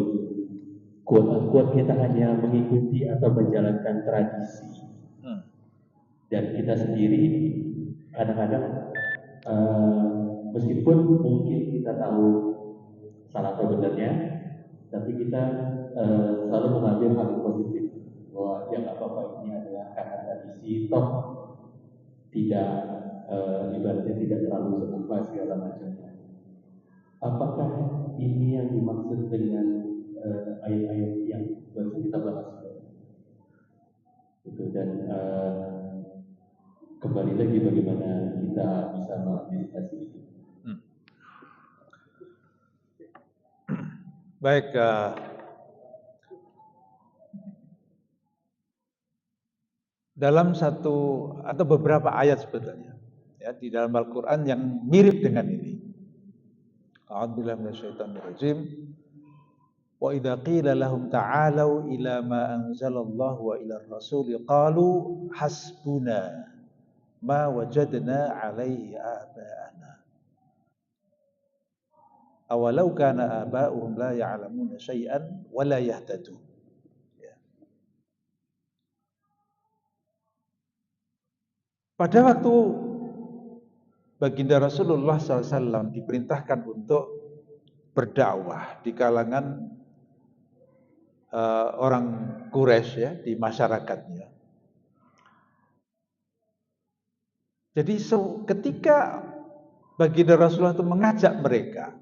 Kuat kita hanya mengikuti atau menjalankan tradisi. Dan kita sendiri kadang-kadang meskipun mungkin kita tahu salah atau benarnya, tapi kita selalu mengambil hal yang positif, bahwa ya nggak apa-apa, ini adalah karena tradisi, toh tidak ibaratnya tidak terlalu serupa segala macamnya. Apakah ini yang dimaksud dengan ayat-ayat yang baru kita bahas? Itu, dan kembali lagi bagaimana kita bisa mengantisipasi itu. Baik, dalam satu atau beberapa ayat sebetulnya ya di dalam Al-Qur'an yang mirip dengan ini. A'udzubillahi minasyaitonirrajim. Wa idza qila lahum ta'alu ila ma anzalallahu wa ila ar-rasul qalu hasbuna ma wajadna 'alaihi aba'ana. Awalau kana aba'uhum la ya'lamuna syai'an wa la yahtadun. Ya. Pada waktu baginda Rasulullah SAW diperintahkan untuk berdakwah di kalangan orang Quraisy ya di masyarakatnya. Jadi ketika baginda Rasulullah itu mengajak mereka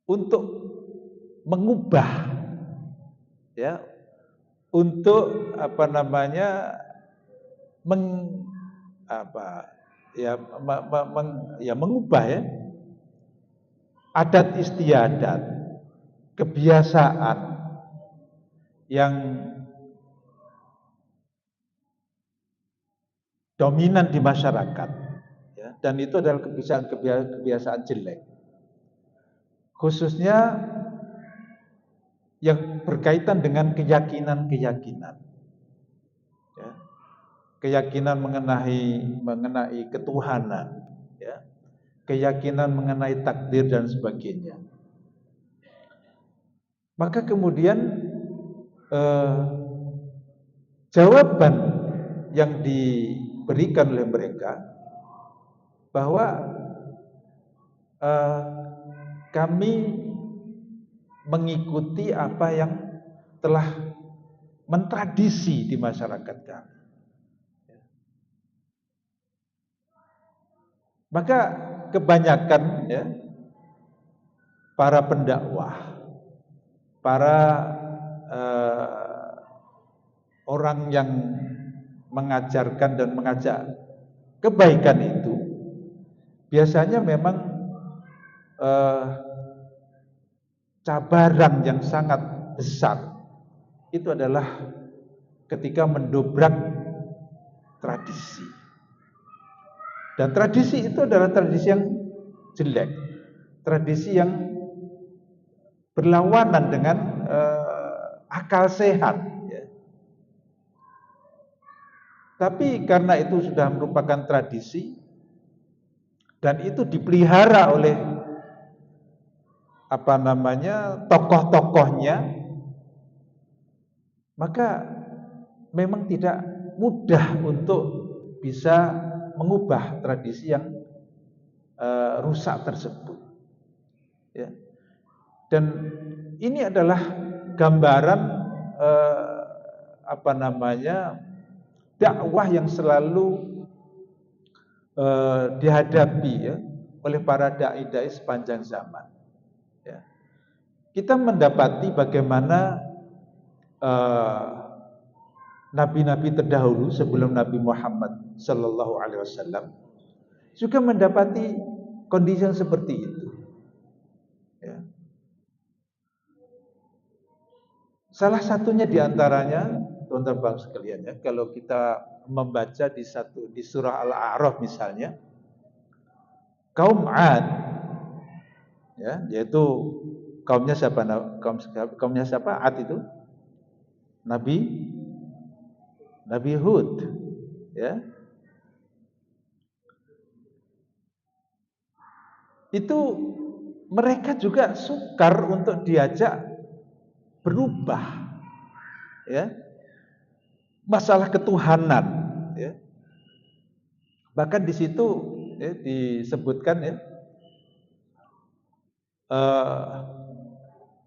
untuk mengubah ya, untuk mengubah ya adat istiadat, kebiasaan yang dominan di masyarakat ya, dan itu adalah kebiasaan jelek. Khususnya yang berkaitan dengan keyakinan-keyakinan. Ya. Keyakinan mengenai ketuhanan, ya. Keyakinan mengenai takdir dan sebagainya. Maka kemudian jawaban yang diberikan oleh mereka bahwa kami mengikuti apa yang telah mentradisi di masyarakat kami. Maka kebanyakan ya, para pendakwah, para orang yang mengajarkan dan mengajak kebaikan itu biasanya memang cabaran yang sangat besar itu adalah ketika mendobrak tradisi. Dan tradisi itu adalah tradisi yang jelek, tradisi yang berlawanan dengan akal sehat. Ya. Tapi karena itu sudah merupakan tradisi dan itu dipelihara oleh tokoh-tokohnya, maka memang tidak mudah untuk bisa mengubah tradisi yang rusak tersebut. Ya. Dan ini adalah gambaran dakwah yang selalu dihadapi ya, oleh para dai-dai sepanjang zaman. Ya. Kita mendapati bagaimana nabi-nabi terdahulu sebelum Nabi Muhammad Sallallahu Alaihi Wasallam juga mendapati kondisi yang seperti itu. Ya. Salah satunya diantaranya, teman-teman sekalian ya, kalau kita membaca di surah Al-A'raf misalnya, kaum 'Ad, ya, yaitu kaumnya siapa? Kaumnya siapa? 'Ad itu Nabi Hud, ya. Itu mereka juga sukar untuk diajak berubah, ya. Masalah ketuhanan, ya. Bahkan di situ ya, disebutkan ya,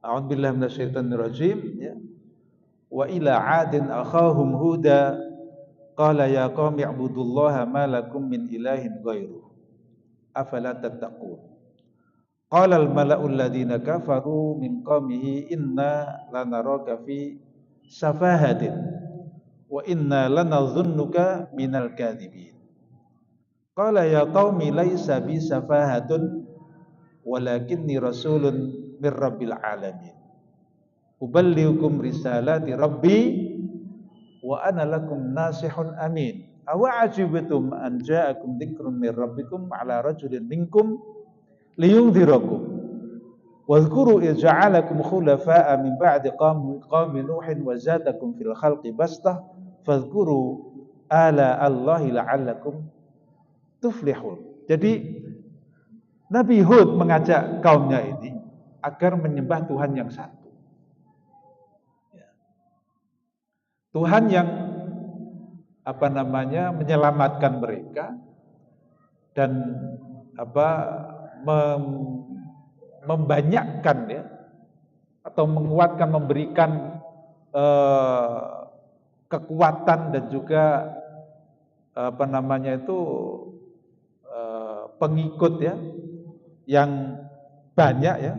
a'udzubillahi minasyaitonirrajim, ya. Wa ila 'adin akhahum huda qala ya qaumi ibudullaha ma lakum min ilahin ghairuh afala tattaqun. Qala al-mala'u alladziina kafaru min qaumihi inna lanaraka fi safahatin wa inna lanadhunnuka minal kadhibin. Qala ya qaumi laisa bi safahatun walakinni rasulun mir rabbil alamin. Uballighukum risalati rabbi wa ana lakum nasihun amin. Awa ajibtum an ja'akum dzikrun mir rabbikum ala rajulin minkum liyunzirakum. Wadhkuru idh ja'alakum khulafa'a min ba'di qaumi Nuhin wa zadakum fil khalqi bastah fadhkuru ala Allahi la'allakum tuflihun. Jadi Nabi Hud mengajak kaumnya ini agar menyembah Tuhan yang satu. Tuhan yang menyelamatkan mereka dan membanyakkan ya atau menguatkan, memberikan kekuatan dan juga pengikut ya yang banyak ya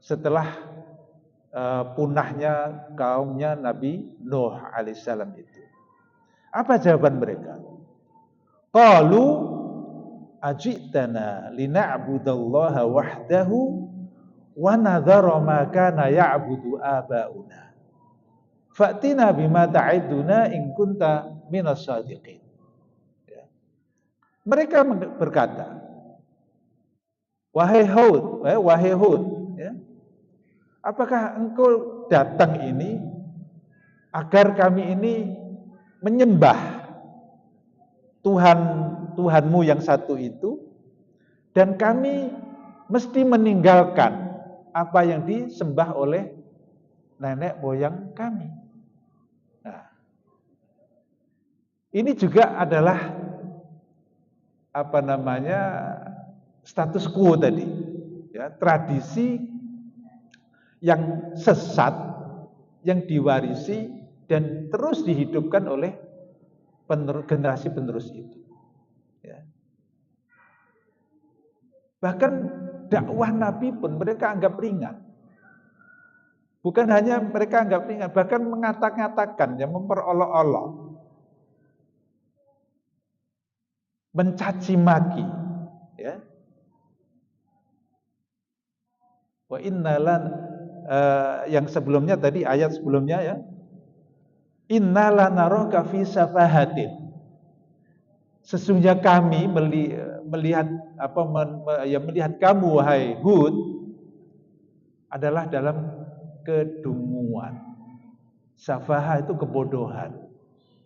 setelah punahnya kaumnya Nabi Nuh alaihissalam itu. Apa jawaban mereka? Qalu ajitana lina'budallaha wahdahu wa nadhara ma kana ya'budu aba'una. Fa'tina bima ta'iduna in kunta minas shadiqin. Ya. Mereka berkata, wahai Hud, ya, apakah engkau datang ini agar kami ini menyembah Tuhanmu yang satu itu, dan kami mesti meninggalkan apa yang disembah oleh nenek moyang kami. Nah, ini juga adalah status quo tadi, ya, tradisi yang sesat yang diwarisi dan terus dihidupkan oleh generasi penerus itu. Ya. Bahkan dakwah Nabi pun mereka anggap ringan. Bukan hanya mereka anggap ringan, bahkan mengatakan, ya, memperolok-olok, mencaci maki, ya. Wa innalan yang sebelumnya tadi, ayat sebelumnya ya, innalan naraka fi safahatin. Sesungguhnya kami melihat kamu wahai Hud adalah dalam kedunguan. Safahah itu kebodohan,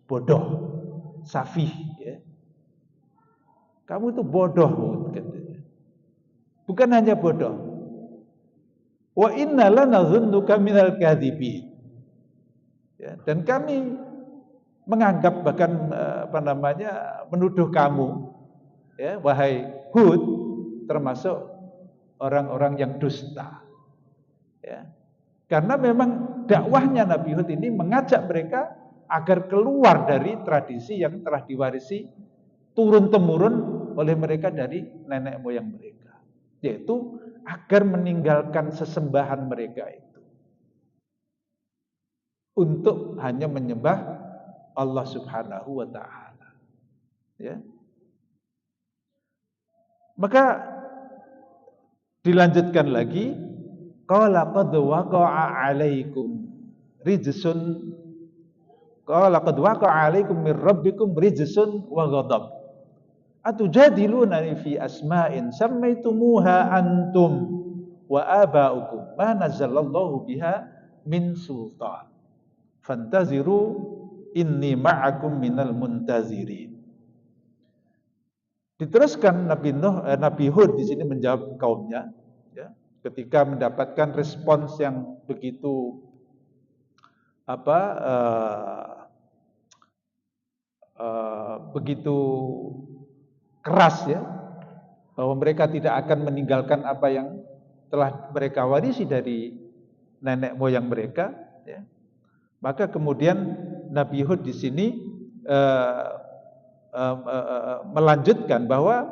bodoh, safih ya. Kamu itu bodoh Hud katanya. Bukan hanya bodoh. Wa inna lanadhunnuka minal kadhibin. Ya, dan kami menganggap bahkan menuduh kamu ya wahai Hud termasuk orang-orang yang dusta. Ya. Karena memang dakwahnya Nabi Hud ini mengajak mereka agar keluar dari tradisi yang telah diwarisi turun-temurun oleh mereka dari nenek moyang mereka, yaitu agar meninggalkan sesembahan mereka itu untuk hanya menyembah Allah Subhanahu wa taala. Ya. Maka dilanjutkan lagi, qala qad waqa'a 'alaikum rijsun qala qad waqa'a 'alaikum mir rabbikum rijsun wa ghadab. Atujadiluna fi asma'in sammaitumuha antum wa aba'ukum ma nazzalallahu biha min sultan. Fantaziru inni ma'akum minal muntazirin. Diteruskan Nabi Hud di sini menjawab kaumnya, ya, ketika mendapatkan respons yang begitu begitu keras ya, bahwa mereka tidak akan meninggalkan apa yang telah mereka warisi dari nenek moyang mereka, ya. Maka kemudian Nabi Hud di sini melanjutkan bahwa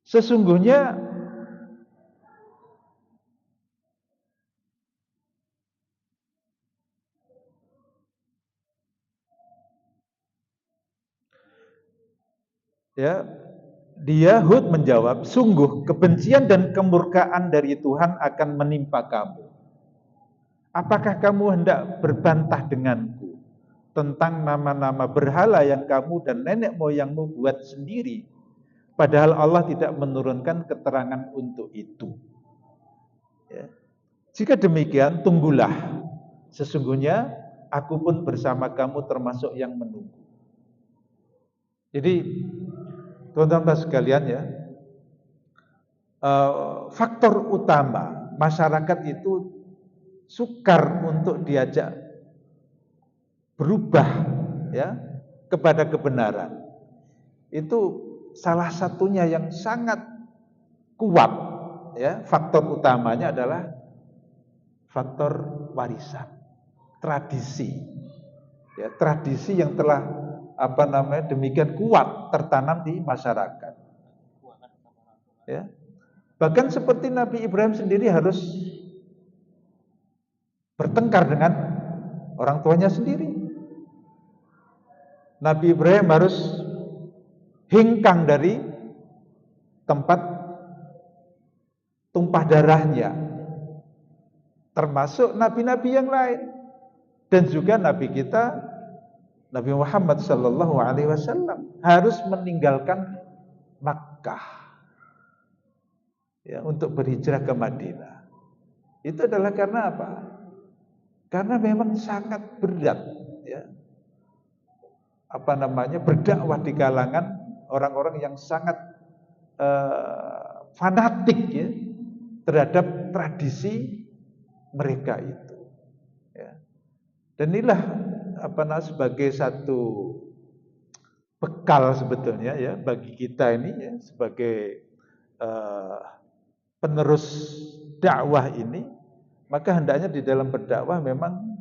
sesungguhnya ya Dia Hud menjawab, sungguh kebencian dan kemurkaan dari Tuhan akan menimpa kamu. Apakah kamu hendak berbantah denganku tentang nama-nama berhala yang kamu dan nenek moyangmu buat sendiri, padahal Allah tidak menurunkan keterangan untuk itu. Ya. Jika demikian, tunggulah. Sesungguhnya aku pun bersama kamu termasuk yang menunggu. Jadi, teman-teman sekalian ya, faktor utama masyarakat itu sukar untuk diajak berubah ya kepada kebenaran. Itu salah satunya yang sangat kuat ya, faktor utamanya adalah faktor warisan, tradisi. Ya, tradisi yang telah demikian kuat tertanam di masyarakat. Ya. Bahkan seperti Nabi Ibrahim sendiri harus bertengkar dengan orang tuanya sendiri. Nabi Ibrahim harus hingkang dari tempat tumpah darahnya, termasuk nabi-nabi yang lain, dan juga nabi kita Nabi Muhammad sallallahu alaihi wasallam harus meninggalkan Makkah ya, untuk berhijrah ke Madinah. Itu adalah karena apa? Karena memang sangat berat ya. Berdakwah di kalangan orang-orang yang sangat fanatik ya terhadap tradisi mereka itu. Ya. Dan inilah sebagai satu bekal sebetulnya ya bagi kita ini ya sebagai penerus dakwah ini. Maka hendaknya di dalam berdakwah memang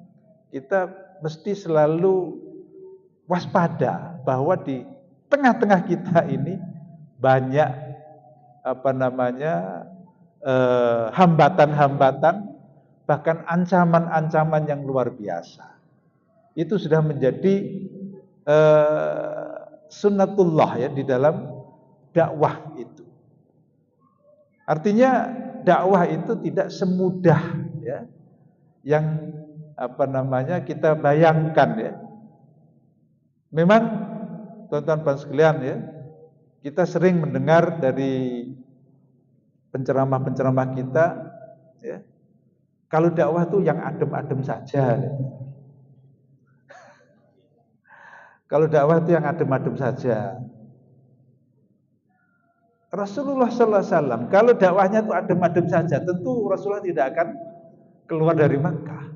kita mesti selalu waspada bahwa di tengah-tengah kita ini banyak hambatan-hambatan, bahkan ancaman-ancaman yang luar biasa. Itu sudah menjadi sunnatullah ya di dalam dakwah itu. Artinya dakwah itu tidak semudah ya yang kita bayangkan ya. Memang teman-teman sekalian ya, kita sering mendengar dari penceramah-penceramah kita ya, kalau dakwah itu yang adem-adem saja. Ya. Kalau dakwah itu yang adem-adem saja. Rasulullah sallallahu alaihi wasallam kalau dakwahnya itu adem-adem saja, tentu Rasulullah tidak akan keluar dari Makkah.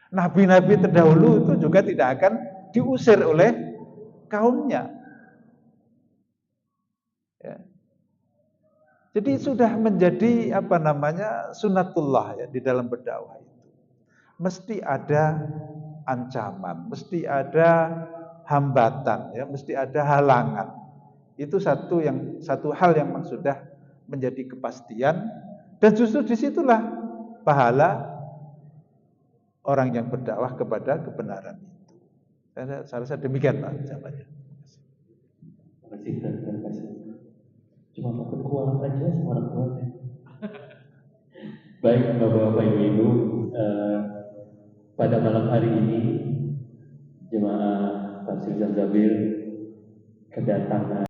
Nabi-nabi terdahulu itu juga tidak akan diusir oleh kaumnya. Ya. Jadi sudah menjadi sunnatullah ya di dalam berdakwah itu. Mesti ada ancaman, mesti ada hambatan ya, mesti ada halangan. Itu satu hal yang memang sudah menjadi kepastian, dan justru disitulah pahala orang yang berdakwah kepada kebenaran itu. Saya rasa demikian Pak jawabannya. Terima kasih. Cuma takut kuat aja sama orang tua saya. Baik Bapak-bapak Ibu-ibu, pada malam hari ini jemaah Tafsir Zanzabil kedatangan